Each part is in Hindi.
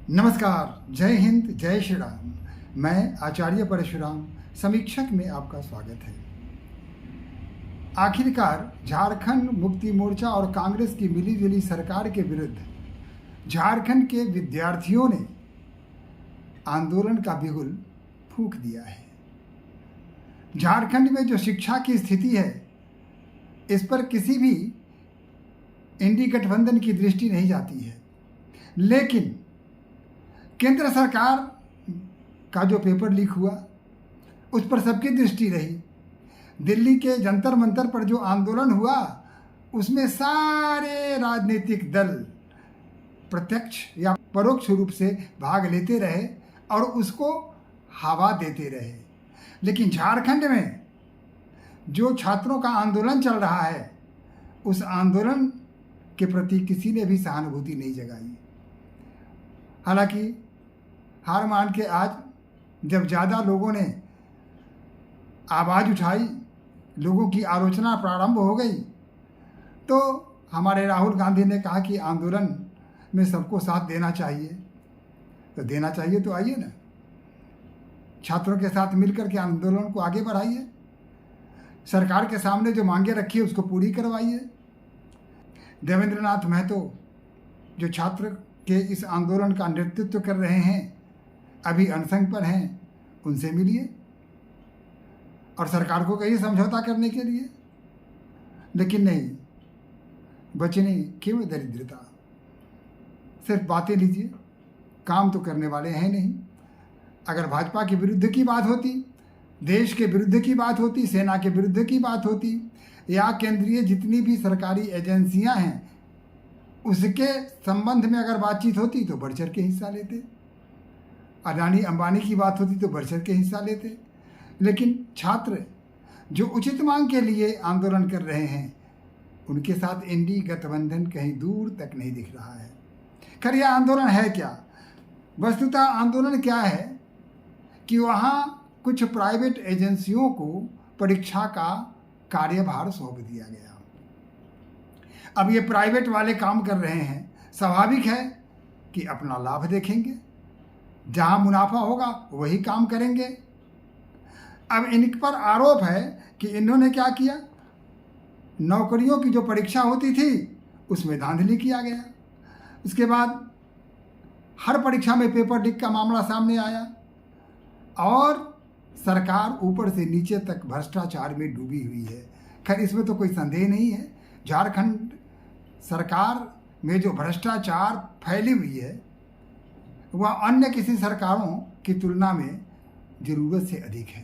नमस्कार, जय हिंद, जय श्री राम। मैं आचार्य परशुराम समीक्षक में आपका स्वागत है। आखिरकार झारखंड मुक्ति मोर्चा और कांग्रेस की मिलीजुली सरकार के विरुद्ध झारखंड के विद्यार्थियों ने आंदोलन का बिगुल फूंक दिया है। झारखंड में जो शिक्षा की स्थिति है, इस पर किसी भी इंडी गठबंधन की दृष्टि नहीं जाती है, लेकिन केंद्र सरकार का जो पेपर लीक हुआ उस पर सबकी दृष्टि रही। दिल्ली के जंतर मंतर पर जो आंदोलन हुआ उसमें सारे राजनीतिक दल प्रत्यक्ष या परोक्ष रूप से भाग लेते रहे और उसको हवा देते रहे। लेकिन झारखंड में जो छात्रों का आंदोलन चल रहा है, उस आंदोलन के प्रति किसी ने भी सहानुभूति नहीं जगाई। हालांकि हार मान के आज जब ज़्यादा लोगों ने आवाज़ उठाई, लोगों की आलोचना प्रारंभ हो गई, तो हमारे राहुल गांधी ने कहा कि आंदोलन में सबको साथ देना चाहिए। तो देना चाहिए तो आइए ना, छात्रों के साथ मिलकर के आंदोलन को आगे बढ़ाइए। सरकार के सामने जो मांगे रखी है उसको पूरी करवाइए। देवेंद्र नाथ महतो जो छात्र के इस आंदोलन का नेतृत्व कर रहे हैं, अभी अनशन पर हैं, उनसे मिलिए और सरकार को कहिए समझौता करने के लिए। लेकिन नहीं, बचने क्यों दरिद्रता, सिर्फ बातें लीजिए, काम तो करने वाले हैं नहीं। अगर भाजपा के विरुद्ध की बात होती, देश के विरुद्ध की बात होती, सेना के विरुद्ध की बात होती, या केंद्रीय जितनी भी सरकारी एजेंसियां हैं उसके संबंध में अगर बातचीत होती तो बढ़ चढ़ के हिस्सा लेते। अडानी अंबानी की बात होती तो बढ़ चढ़ के हिस्सा लेते। लेकिन छात्र जो उचित मांग के लिए आंदोलन कर रहे हैं, उनके साथ इंडी गठबंधन कहीं दूर तक नहीं दिख रहा है। खैर, यह आंदोलन है क्या? वस्तुतः आंदोलन क्या है कि वहाँ कुछ प्राइवेट एजेंसियों को परीक्षा का कार्यभार सौंप दिया गया। अब ये प्राइवेट वाले काम कर रहे हैं, स्वाभाविक है कि अपना लाभ देखेंगे, जहाँ मुनाफा होगा वही काम करेंगे। अब इन पर आरोप है कि इन्होंने क्या किया, नौकरियों की जो परीक्षा होती थी उसमें धांधली किया गया। उसके बाद हर परीक्षा में पेपर लीक का मामला सामने आया और सरकार ऊपर से नीचे तक भ्रष्टाचार में डूबी हुई है। खैर, इसमें तो कोई संदेह नहीं है, झारखंड सरकार में जो भ्रष्टाचार फैली हुई है वह अन्य किसी सरकारों की तुलना में ज़रूरत से अधिक है।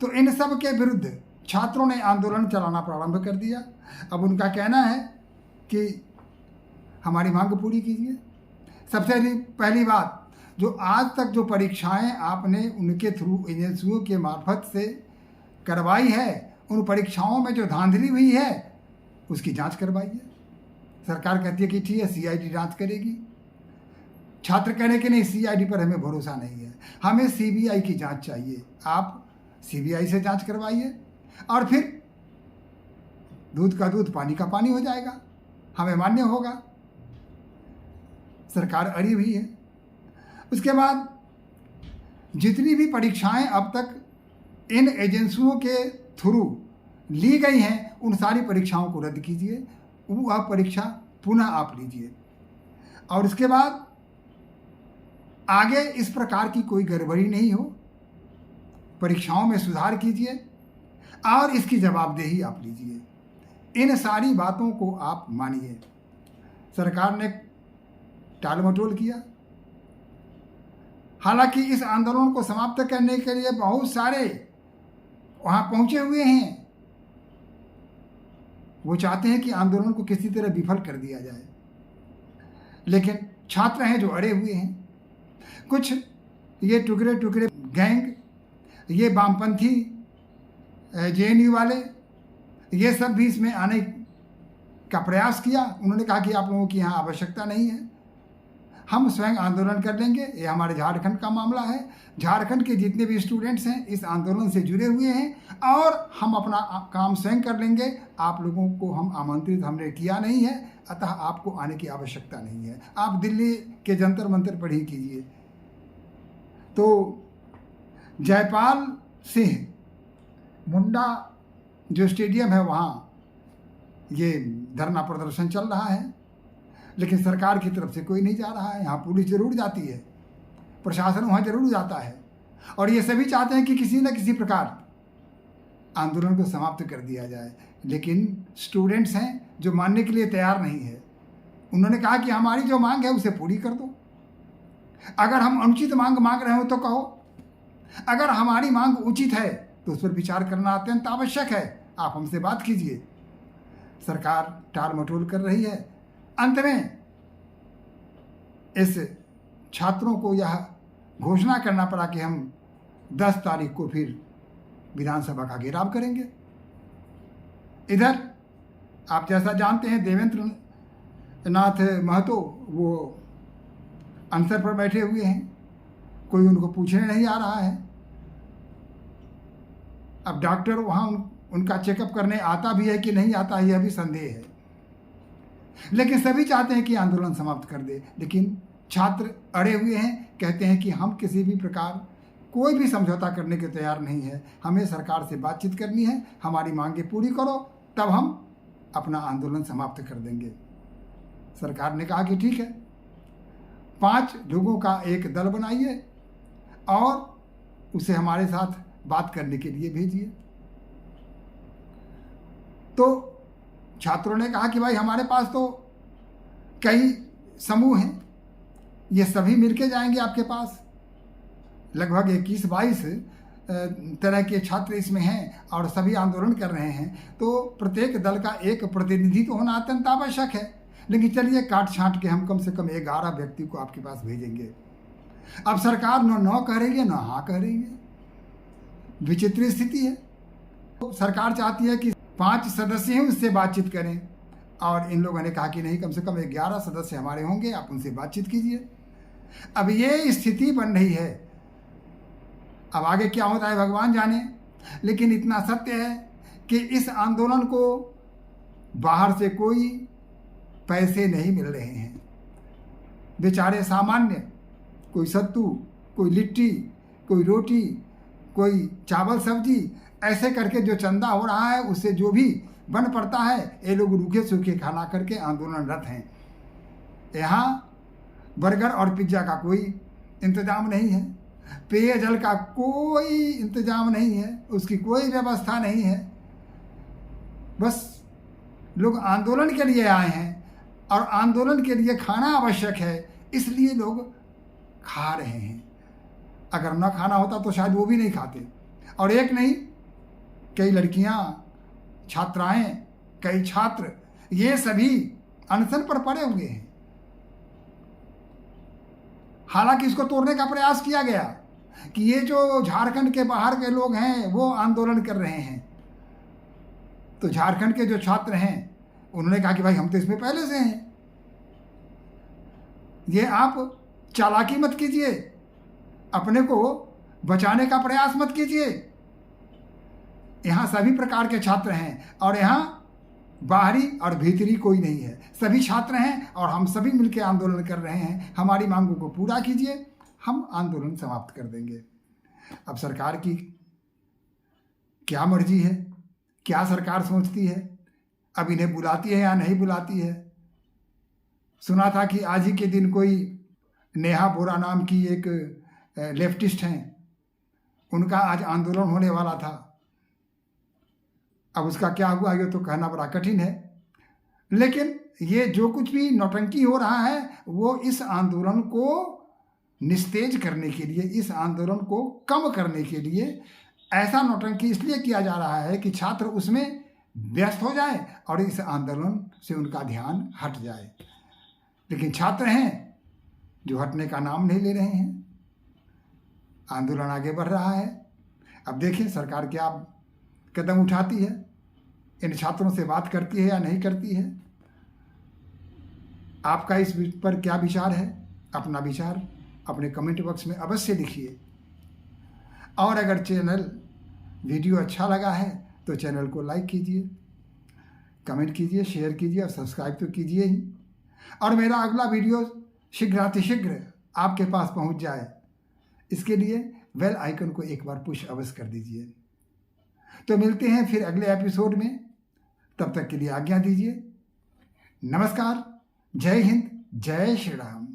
तो इन सब के विरुद्ध छात्रों ने आंदोलन चलाना प्रारंभ कर दिया। अब उनका कहना है कि हमारी मांग पूरी कीजिए। सबसे पहली बात, जो आज तक जो परीक्षाएं आपने उनके थ्रू एजेंसियों के मार्फत से करवाई है, उन परीक्षाओं में जो धांधली हुई है उसकी जांच करवाइए। सरकार कहती है कि ठीक है, सीआईडी जांच करेगी। छात्र कहने के नहीं, सीआईडी पर हमें भरोसा नहीं है, हमें सीबीआई की जांच चाहिए। आप सीबीआई से जांच करवाइए और फिर दूध का दूध पानी का पानी हो जाएगा, हमें मान्य होगा। सरकार अड़ी हुई है। उसके बाद जितनी भी परीक्षाएं अब तक इन एजेंसियों के थ्रू ली गई हैं, उन सारी परीक्षाओं को रद्द कीजिए, वह परीक्षा पुनः आप लीजिए। और इसके बाद आगे इस प्रकार की कोई गड़बड़ी नहीं हो, परीक्षाओं में सुधार कीजिए और इसकी जवाबदेही आप लीजिए। इन सारी बातों को आप मानिए। सरकार ने टाल मटोल किया। हालांकि इस आंदोलन को समाप्त करने के लिए बहुत सारे वहाँ पहुँचे हुए हैं। वो चाहते हैं कि आंदोलन को किसी तरह विफल कर दिया जाए, लेकिन छात्र हैं जो अड़े हुए हैं। कुछ ये टुकड़े टुकड़े गैंग, ये वामपंथी जेएनयू वाले, ये सब भी इसमें आने का प्रयास किया। उन्होंने कहा कि आप लोगों की यहाँ आवश्यकता नहीं है, हम स्वयं आंदोलन कर लेंगे। ये हमारे झारखंड का मामला है। झारखंड के जितने भी स्टूडेंट्स हैं इस आंदोलन से जुड़े हुए हैं और हम अपना काम स्वयं कर लेंगे। आप लोगों को हम आमंत्रित हमने किया नहीं है, अतः आपको आने की आवश्यकता नहीं है। आप दिल्ली के जंतर मंतर पर ही कीजिए। तो जयपाल सिंह मुंडा जो स्टेडियम है वहाँ ये धरना प्रदर्शन चल रहा है, लेकिन सरकार की तरफ से कोई नहीं जा रहा है। यहाँ पुलिस जरूर जाती है, प्रशासन वहाँ जरूर जाता है और ये सभी चाहते हैं कि किसी न किसी प्रकार आंदोलन को समाप्त कर दिया जाए, लेकिन स्टूडेंट्स हैं जो मानने के लिए तैयार नहीं है। उन्होंने कहा कि हमारी जो मांग है उसे पूरी कर दो। अगर हम अनुचित मांग मांग रहे हो तो कहो, अगर हमारी मांग उचित है तो उस पर विचार करना अत्यंत आवश्यक है। आप हमसे बात कीजिए। सरकार टाल मटोल कर रही है। अंत में इस छात्रों को यह घोषणा करना पड़ा कि हम 10 तारीख को फिर विधानसभा का घेराव करेंगे। इधर आप जैसा जानते हैं देवेंद्र नाथ महतो वो अनशन पर बैठे हुए हैं, कोई उनको पूछने नहीं आ रहा है। अब डॉक्टर वहाँ उनका चेकअप करने आता भी है कि नहीं आता, यह भी संदेह है। लेकिन सभी चाहते हैं कि आंदोलन समाप्त कर दे, लेकिन छात्र अड़े हुए हैं, कहते हैं कि हम किसी भी प्रकार कोई भी समझौता करने के तैयार नहीं है। हमें सरकार से बातचीत करनी है, हमारी मांगें पूरी करो, तब हम अपना आंदोलन समाप्त कर देंगे। सरकार ने कहा कि ठीक है, 5 लोगों का एक दल बनाइए और उसे हमारे साथ बात करने के लिए भेजिए। तो छात्रों ने कहा कि भाई हमारे पास तो कई समूह हैं, ये सभी मिलके जाएंगे आपके पास। लगभग 21-22 तरह के छात्र इसमें हैं और सभी आंदोलन कर रहे हैं, तो प्रत्येक दल का एक प्रतिनिधि तो होना अत्यंत आवश्यक है। लेकिन चलिए काट छांट के हम कम से कम 11 व्यक्ति को आपके पास भेजेंगे। अब सरकार न कह रही है न हाँ कह रही है। विचित्र स्थिति है। तो सरकार चाहती है कि 5 सदस्य हैं उससे बातचीत करें, और इन लोगों ने कहा कि नहीं, कम से कम 11 सदस्य हमारे होंगे, आप उनसे बातचीत कीजिए। अब ये स्थिति बन रही है। अब आगे क्या होता है भगवान जाने, लेकिन इतना सत्य है कि इस आंदोलन को बाहर से कोई पैसे नहीं मिल रहे हैं। बेचारे सामान्य, कोई सत्तू, कोई लिट्टी, कोई रोटी, कोई चावल सब्जी, ऐसे करके जो चंदा हो रहा है उससे जो भी बन पड़ता है, ये लोग रूखे सूखे खाना करके आंदोलनरत हैं। यहाँ बर्गर और पिज्ज़ा का कोई इंतजाम नहीं है, पेयजल का कोई इंतजाम नहीं है, उसकी कोई व्यवस्था नहीं है। बस लोग आंदोलन के लिए आए हैं और आंदोलन के लिए खाना आवश्यक है, इसलिए लोग खा रहे हैं। अगर न खाना होता तो शायद वो भी नहीं खाते। और एक नहीं, कई लड़कियां, छात्राएं, कई छात्र, ये सभी अनशन पर पड़े हुए हैं। हालांकि इसको तोड़ने का प्रयास किया गया कि ये जो झारखंड के बाहर के लोग हैं वो आंदोलन कर रहे हैं। तो झारखंड के जो छात्र हैं उन्होंने कहा कि भाई हम तो इसमें पहले से हैं, ये आप चालाकी मत कीजिए, अपने को बचाने का प्रयास मत कीजिए। यहाँ सभी प्रकार के छात्र हैं और यहाँ बाहरी और भीतरी कोई नहीं है, सभी छात्र हैं और हम सभी मिलकर आंदोलन कर रहे हैं। हमारी मांगों को पूरा कीजिए, हम आंदोलन समाप्त कर देंगे। अब सरकार की क्या मर्जी है, क्या सरकार सोचती है, अब इन्हें बुलाती है या नहीं बुलाती है। सुना था कि आज ही के दिन कोई नेहा बोरा नाम की एक लेफ्टिस्ट हैं, उनका आज आंदोलन होने वाला था। अब उसका क्या हुआ ये तो कहना बड़ा कठिन है, लेकिन ये जो कुछ भी नौटंकी हो रहा है वो इस आंदोलन को निस्तेज करने के लिए, इस आंदोलन को कम करने के लिए ऐसा नौटंकी इसलिए किया जा रहा है कि छात्र उसमें व्यस्त हो जाए और इस आंदोलन से उनका ध्यान हट जाए। लेकिन छात्र हैं जो हटने का नाम नहीं ले रहे हैं, आंदोलन आगे बढ़ रहा है। अब देखें सरकार क्या कदम उठाती है, इन छात्रों से बात करती है या नहीं करती है। आपका इस पर क्या विचार है अपना विचार अपने कमेंट बॉक्स में अवश्य लिखिए। और अगर चैनल वीडियो अच्छा लगा है तो चैनल को लाइक कीजिए, कमेंट कीजिए, शेयर कीजिए और सब्सक्राइब तो कीजिए ही। और मेरा अगला वीडियो शीघ्रातिशीघ्र आपके पास पहुंच जाए, इसके लिए बेल आइकन को एक बार पुश अवश्य कर दीजिए। तो मिलते हैं फिर अगले एपिसोड में, तब तक के लिए आज्ञा दीजिए। नमस्कार, जय हिंद, जय श्री राम।